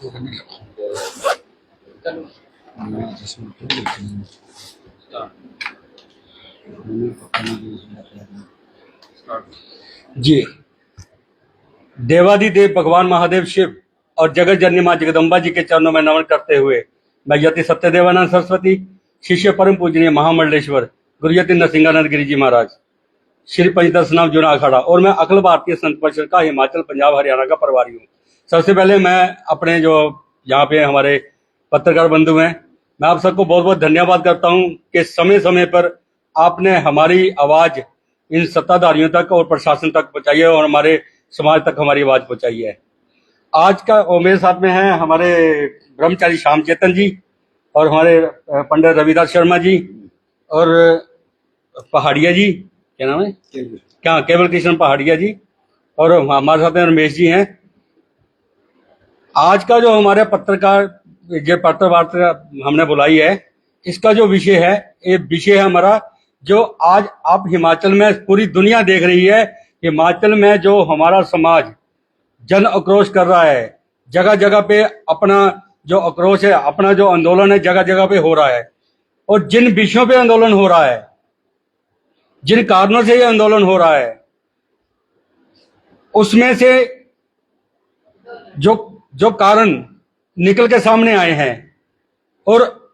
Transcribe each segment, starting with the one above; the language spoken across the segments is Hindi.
जी, देवादिदेव भगवान महादेव शिव और जगत जननी मां जगदम्बा जी के चरणों में नमन करते हुए मैं यति सत्यदेवानंद सरस्वती, शिष्य परम पूजनीय महामंडलेश्वर गुरुयति नरसिंहानंद गिरी जी महाराज, श्री पंचदशनाम जुना अखाड़ा और मैं अखिल भारतीय संत परिषद का हिमाचल, पंजाब, हरियाणा का प्रभारी हूँ। सबसे पहले मैं अपने जो यहाँ पे हमारे पत्रकार बंधु हैं, मैं आप सबको बहुत बहुत धन्यवाद करता हूँ कि समय समय पर आपने हमारी आवाज इन सत्ताधारियों तक और प्रशासन तक पहुंचाई है और हमारे समाज तक हमारी आवाज पहुंचाई है। आज का मेरे साथ में है हमारे ब्रह्मचारी श्याम चेतन जी और हमारे पंडित रविदास शर्मा जी और पहाड़िया जी, क्या नाम है, क्या केवल कृष्ण पहाड़िया जी, और हमारे साथ में रमेश जी हैं। आज का जो हमारे पत्रकार जो पत्रवार्ता हमने बुलाई है, इसका जो विषय है, ये विषय है हमारा जो आज आप हिमाचल में पूरी दुनिया देख रही है। हिमाचल में जो हमारा समाज जन आक्रोश कर रहा है, जगह जगह पे अपना जो आक्रोश है, अपना जो आंदोलन है जगह जगह पे हो रहा है, और जिन विषयों पे आंदोलन हो रहा है, जिन कारणों से ये आंदोलन हो रहा है, उसमें से जो कारण निकल के सामने आए हैं, और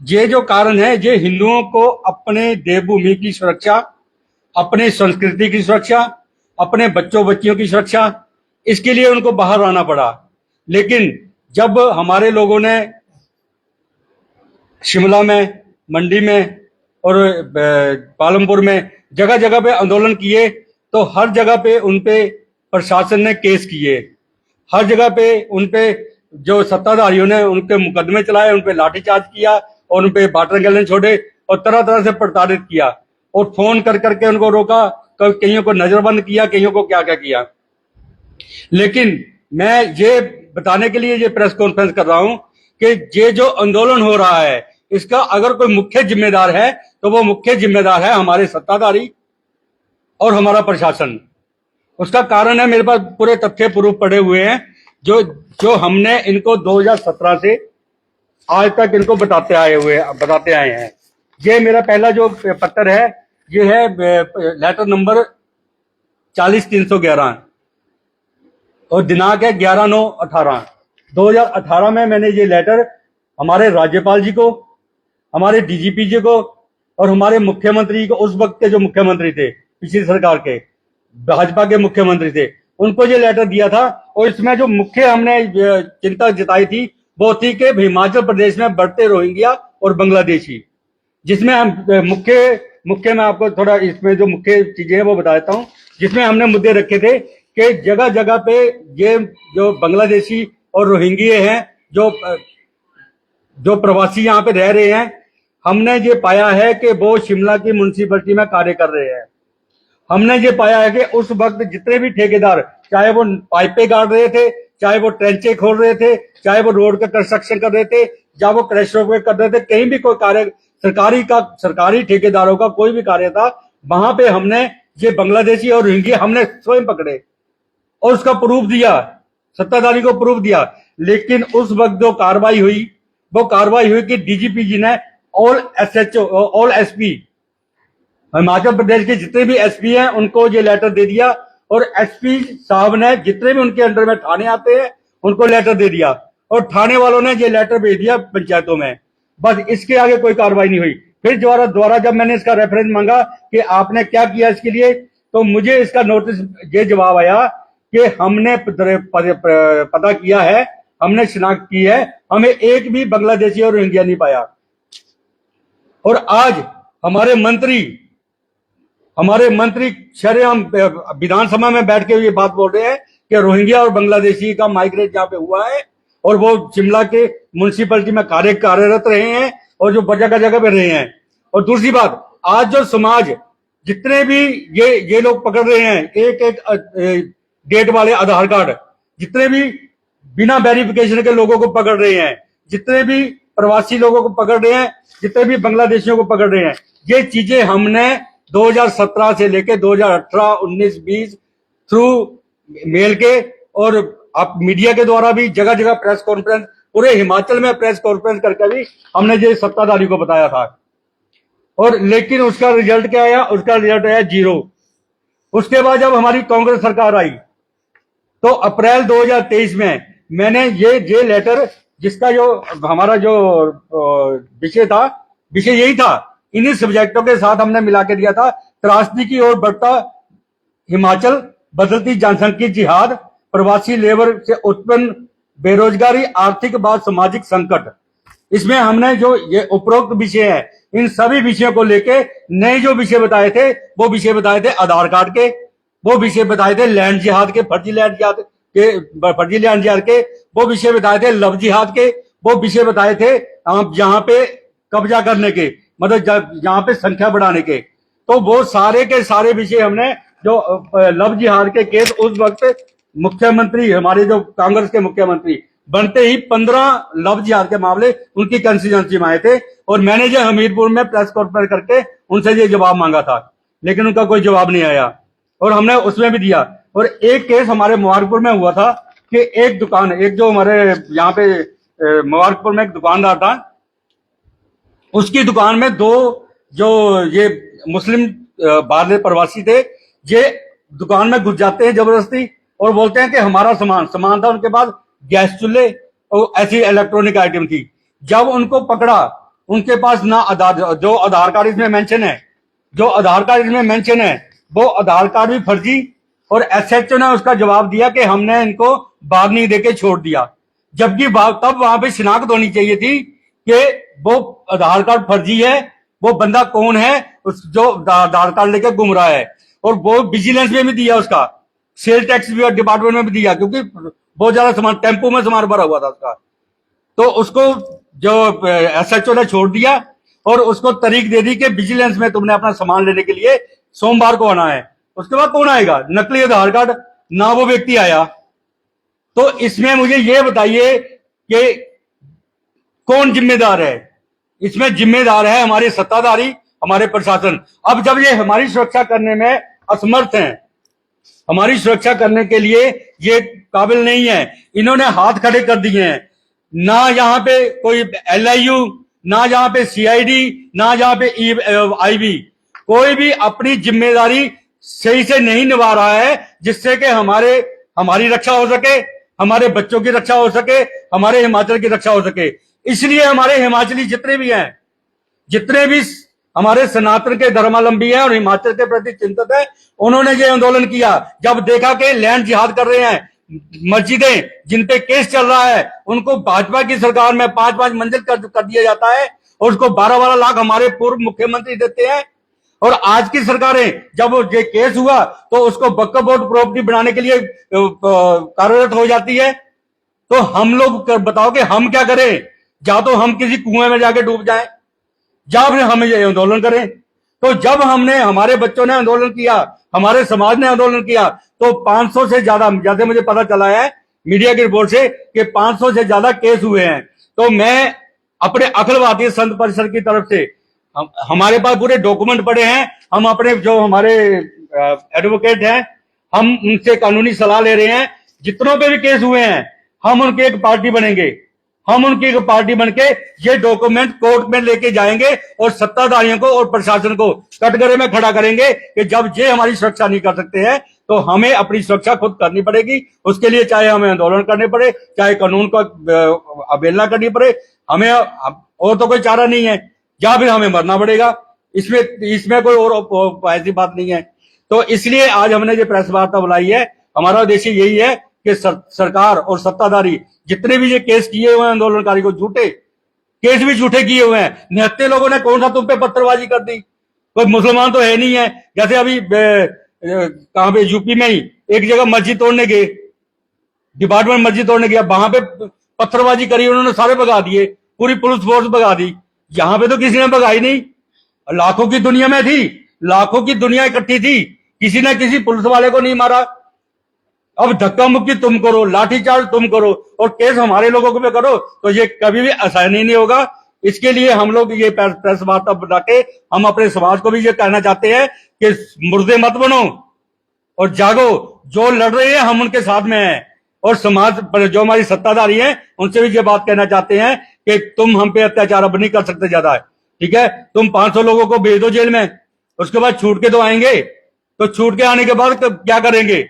ये जो कारण है, ये हिंदुओं को अपने देवभूमि की सुरक्षा, अपने संस्कृति की सुरक्षा, अपने बच्चों बच्चियों की सुरक्षा, इसके लिए उनको बाहर आना पड़ा। लेकिन जब हमारे लोगों ने शिमला में, मंडी में और पालमपुर में जगह जगह पे आंदोलन किए, तो हर जगह पे उनपे प्रशासन ने केस किए, हर जगह पे उनपे जो सत्ताधारियों ने उनके मुकदमे चलाए, उनपे लाठीचार्ज किया और उनपे वाटर गैलन छोड़े और तरह तरह से प्रताड़ित किया और फोन कर करके उनको रोका, कईयों को नजरबंद किया, कईयों को क्या क्या किया। लेकिन मैं ये बताने के लिए ये प्रेस कॉन्फ्रेंस कर रहा हूं कि ये जो आंदोलन हो रहा है, इसका अगर कोई मुख्य जिम्मेदार है तो वो मुख्य जिम्मेदार है हमारे सत्ताधारी और हमारा प्रशासन। उसका कारण है, मेरे पास पूरे तथ्य प्रूफ पड़े हुए हैं जो हमने इनको 2017 से आज तक इनको बताते आए हैं। ये मेरा पहला जो पत्र है, ये है लेटर नंबर 40311 और दिनांक है 11/9/18 2018 में मैंने ये लेटर हमारे राज्यपाल जी को, हमारे डीजीपी जी को और हमारे मुख्यमंत्री को, उस वक्त के जो मुख्यमंत्री थे पिछली सरकार के, भाजपा के मुख्यमंत्री थे, उनको ये लेटर दिया था। और इसमें जो मुख्य हमने चिंता जताई थी वो थी कि हिमाचल प्रदेश में बढ़ते रोहिंग्या और बांग्लादेशी, जिसमें हम मुख्य मैं आपको थोड़ा इसमें जो मुख्य चीजें हैं वो बता देता हूँ। जिसमें हमने मुद्दे रखे थे कि जगह जगह पे ये जो बांग्लादेशी और रोहिंग्या हैं, जो प्रवासी यहाँ पे रह रहे हैं, हमने ये पाया है कि वो शिमला की म्युनिसिपैलिटी में कार्य कर रहे हैं। हमने ये पाया है कि उस वक्त जितने भी ठेकेदार, चाहे वो पाइपें गाड़ रहे थे, चाहे वो ट्रेंचे खोल रहे थे, चाहे वो रोड का कंस्ट्रक्शन कर रहे थे, चाहे वो क्रैश रोड कर रहे थे, कहीं भी कोई कार्य सरकारी ठेकेदारों का कोई भी कार्य था, वहां पे हमने ये बांग्लादेशी और रोहिंग्या हमने स्वयं पकड़े और उसका प्रूफ दिया, सत्ताधारी को प्रूफ दिया। लेकिन उस वक्त जो कार्रवाई हुई, वो कार्रवाई हुई कि डीजीपी जी ने all SHO, all SP, Himachal Pradesh के जितने भी एसपी हैं उनको ये लेटर दे दिया, और एसपी साहब ने जितने भी उनके अंडर में थाने आते हैं उनको लेटर दे दिया, और थाने वालों ने ये लेटर भेज दिया पंचायतों में। बस इसके आगे कोई कार्रवाई नहीं हुई। फिर दोबारा जब मैंने इसका रेफरेंस मांगा कि आपने क्या किया इसके लिए, तो मुझे इसका नोटिस ये जवाब आया कि हमने पता किया है, हमने शिनाख्त की है, हमें एक भी बांग्लादेशी और रोहिंग्या नहीं पाया। और आज हमारे मंत्री शरेआम विधानसभा में बैठ के ये बात बोल रहे हैं कि रोहिंग्या और बांग्लादेशी का माइग्रेट यहाँ पे हुआ है और वो शिमला के म्युनिसिपैलिटी में कार्यरत रहे हैं और जो जगह जगह पे रहे हैं। और दूसरी बात, आज जो समाज जितने भी ये लोग पकड़ रहे हैं, एक डेट वाले आधार कार्ड, जितने भी बिना वेरिफिकेशन के लोगों को पकड़ रहे हैं, जितने भी प्रवासी लोगों को पकड़ रहे हैं, जितने भी बांग्लादेशियों को पकड़ रहे हैं, ये चीजें हमने 2017 से लेके 2018, 19, 20 थ्रू मेल के और आप मीडिया के द्वारा भी जगह जगह प्रेस कॉन्फ्रेंस, पूरे हिमाचल में प्रेस कॉन्फ्रेंस करके भी हमने ये सत्ताधारी को बताया था, और लेकिन उसका रिजल्ट क्या आया? उसका रिजल्ट आया 0। उसके बाद जब हमारी कांग्रेस सरकार आई तो अप्रैल 2023 में मैंने ये लेटर, जिसका जो हमारा जो विषय था, विषय यही था, इन्हीं सब्जेक्टों के साथ हमने मिला के दिया था। त्रासदी की ओर बढ़ता हिमाचल, बदलती जनसंख्या जिहाद, प्रवासी लेबर से उत्पन्न बेरोजगारी, आर्थिक व सामाजिक संकट। इसमें हमने जो ये उपरोक्त विषय है, इन सभी विषयों को लेके नए जो विषय बताए थे, वो विषय बताए थे आधार कार्ड के, वो विषय बताए थे लैंड जिहाद के, फर्जी लैंड जिहाद के, वो विषय बताए थे लव जिहाद के, वो विषय बताए थे जहां पे कब्जा करने के, मतलब जहां पे संख्या बढ़ाने के। तो वो सारे के सारे विषय हमने, जो लव जिहाद के केस, उस वक्त मुख्यमंत्री, हमारे जो कांग्रेस के मुख्यमंत्री बनते ही 15 लव जिहाद के मामले उनकी कंस्टिट्यूंसी में आए थे, और मैंने जो हमीरपुर में प्रेस कॉन्फ्रेंस करके उनसे ये जवाब मांगा था, लेकिन उनका कोई जवाब नहीं आया, और हमने उसमें भी दिया। और एक केस हमारे मुबारकपुर में हुआ था कि एक दुकान, एक जो हमारे यहाँ पे मुबारकपुर में एक दुकानदार था, उसकी दुकान में 2 जो ये मुस्लिम बाहर प्रवासी थे, ये दुकान में घुस जाते हैं जबरदस्ती और बोलते हैं कि हमारा सामान था उनके पास, गैस चूल्हे और ऐसी इलेक्ट्रॉनिक आइटम थी। जब उनको पकड़ा, उनके पास ना जो आधार कार्ड इसमें मेंशन है, जो आधार कार्ड इसमें मेंशन है, वो आधार कार्ड भी फर्जी, और एसएचओ ने उसका जवाब दिया कि हमने इनको बाग नहीं देके छोड़ दिया, जबकि तब वहां पे शिनाख्त होनी चाहिए थी कि वो आधार कार्ड फर्जी है, वो बंदा कौन है, उस जो आधार कार्ड लेके घूम रहा है। और वो विजिलेंस में भी दिया, उसका सेल टैक्स डिपार्टमेंट में भी दिया, क्योंकि बहुत ज्यादा सामान, टेम्पो में सामान भरा हुआ था उसका। तो उसको जो एसएचओ ने छोड़ दिया और उसको तारीख दे दी कि विजिलेंस में तुमने अपना सामान लेने के लिए सोमवार को आना है। उसके बाद कौन आएगा? नकली आधार कार्ड, ना वो व्यक्ति आया। तो इसमें मुझे ये बताइए कि कौन जिम्मेदार है? इसमें जिम्मेदार है हमारे सत्ताधारी, हमारे प्रशासन। अब जब ये हमारी सुरक्षा करने में असमर्थ हैं, हमारी सुरक्षा करने के लिए ये काबिल नहीं है, इन्होंने हाथ खड़े कर दिए हैं। ना यहाँ पे कोई LIU, ना यहाँ पे CID, ना यहाँ पे IB, कोई भी अपनी जिम्मेदारी सही से नहीं निभा रहा है, जिससे कि हमारी रक्षा हो सके, हमारे बच्चों की रक्षा हो सके, हमारे हिमाचल की रक्षा हो सके। इसलिए हमारे हिमाचली जितने भी हैं, जितने भी हमारे सनातन के धर्मावलंबी हैं और हिमाचल के प्रति चिंतित है, उन्होंने ये आंदोलन किया। जब देखा कि लैंड जिहाद कर रहे हैं, मस्जिदें जिन पे केस चल रहा है, उनको भाजपा की सरकार में 5-5 मंजिल कर दिया जाता है, और उसको 12-12 लाख हमारे पूर्व मुख्यमंत्री देते हैं। और आज की सरकारें जब ये केस हुआ तो उसको वक्फ बोर्ड प्रॉपर्टी बनाने के लिए कार्यरत हो जाती है। तो हम लोग बताओ कि हम क्या करें? या तो हम किसी कुएं में जाके डूब जाएं, या फिर हम ये आंदोलन करें। तो जब हमारे बच्चों ने आंदोलन किया, हमारे समाज ने आंदोलन किया, तो 500 से ज्यादा, जैसे मुझे पता चला है मीडिया की रिपोर्ट से कि 500 से ज्यादा केस हुए हैं। तो मैं अपने अखिल भारतीय संत परिषद की तरफ से, हमारे पास पूरे डॉक्यूमेंट पड़े हैं, हम अपने जो हमारे एडवोकेट हैं, हम उनसे कानूनी सलाह ले रहे हैं। जितनों पे भी केस हुए हैं, हम उनकी एक पार्टी बनेंगे, हम उनकी एक पार्टी बनके ये डॉक्यूमेंट कोर्ट में लेके जाएंगे और सत्ताधारियों को और प्रशासन को कटघरे में खड़ा करेंगे कि जब ये हमारी सुरक्षा नहीं कर सकते हैं, तो हमें अपनी सुरक्षा खुद करनी पड़ेगी। उसके लिए चाहे हमें आंदोलन करने पड़े, चाहे कानून को अवहेलना करनी पड़े, हमें और तो कोई चारा नहीं है, या फिर हमें मरना पड़ेगा। इसमें कोई और ऐसी बात नहीं है। तो इसलिए आज हमने ये प्रेस वार्ता बुलाई है। हमारा उद्देश्य यही है कि सरकार और सत्ताधारी जितने भी ये केस किए हुए हैं आंदोलनकारी को, झूठे केस भी झूठे किए हुए हैं। निहत्ते लोगों ने कौन सा तुम पे पत्थरबाजी कर दी? कोई मुसलमान तो है नहीं है। जैसे अभी कहां पे, यूपी में ही एक जगह मस्जिद तोड़ने गए, डिपार्टमेंट मस्जिद तोड़ने गया, वहां पे पत्थरबाजी करी, उन्होंने सारे भगा दिए, पूरी पुलिस फोर्स भगा दी। यहां पे तो किसी ने भगाई नहीं। लाखों की दुनिया में थी, लाखों की दुनिया इकट्ठी थी, किसी ने किसी पुलिस वाले को नहीं मारा। अब धक्का मुक्की तुम करो, लाठीचार्ज तुम करो, और केस हमारे लोगों को भी करो, तो ये कभी भी आसानी नहीं होगा। इसके लिए हम लोग ये प्रेस वार्ता बना के हम अपने समाज को भी ये कहना चाहते हैं कि मुर्दे मत बनो और जागो। जो लड़ रहे हैं हम उनके साथ में हैं, और समाज पर जो हमारी सत्ताधारी हैं उनसे भी ये बात कहना चाहते हैं कि तुम हम पे अत्याचार अब नहीं कर सकते ज्यादा है, ठीक है। तुम 500 लोगों को भेज दो जेल में, उसके बाद छूट के तो आएंगे, तो छूट के आने के बाद तो क्या करेंगे,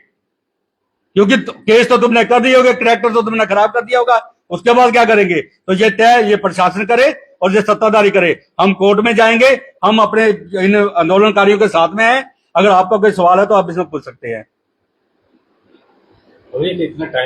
क्योंकि केस तो तुमने कर दिए होगे, ट्रैक्टर तो तुमने खराब कर दिया होगा, उसके बाद क्या करेंगे। तो ये तय ये प्रशासन करे और ये सत्ताधारी करे। हम कोर्ट में जाएंगे, हम अपने इन आंदोलनकारियों के साथ में हैं। अगर आपका कोई सवाल है तो आप इसमें पूछ सकते हैं। इतना टाइम